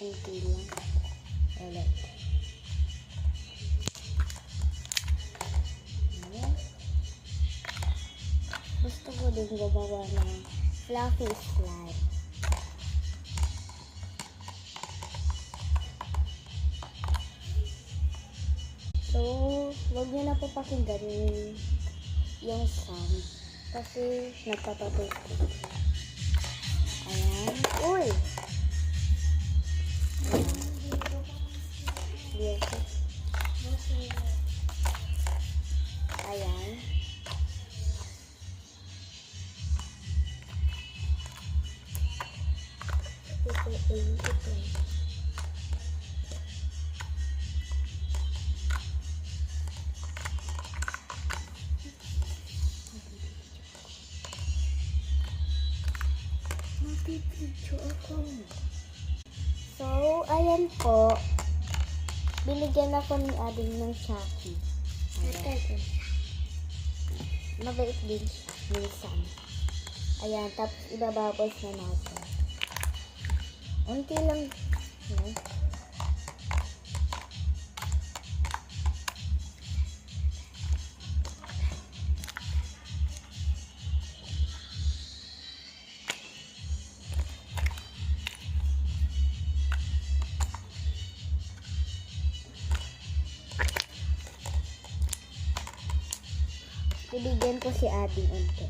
Kunti lang. Ulit. Ayan. Gusto ko din gumawa ng fluffy slime. So, wag niyo na po pakinggan yung sound kasi nagpapatay ko. Ayan. Uy! Ayan. Ayan. So, ayan po. Binigyan ako ni Ading ng Shaki. Mabait din siya. Minsan. Ayan, tapos ibababos na natin. Unti lang. Ayan. Ibigyan ko si Ading unti.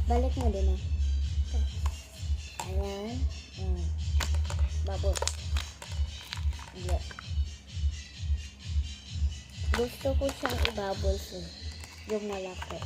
Balik mo din eh. Ayan. Ayan. Babos. Ayan. Gusto ko siyang ibabos eh. Yung malaki.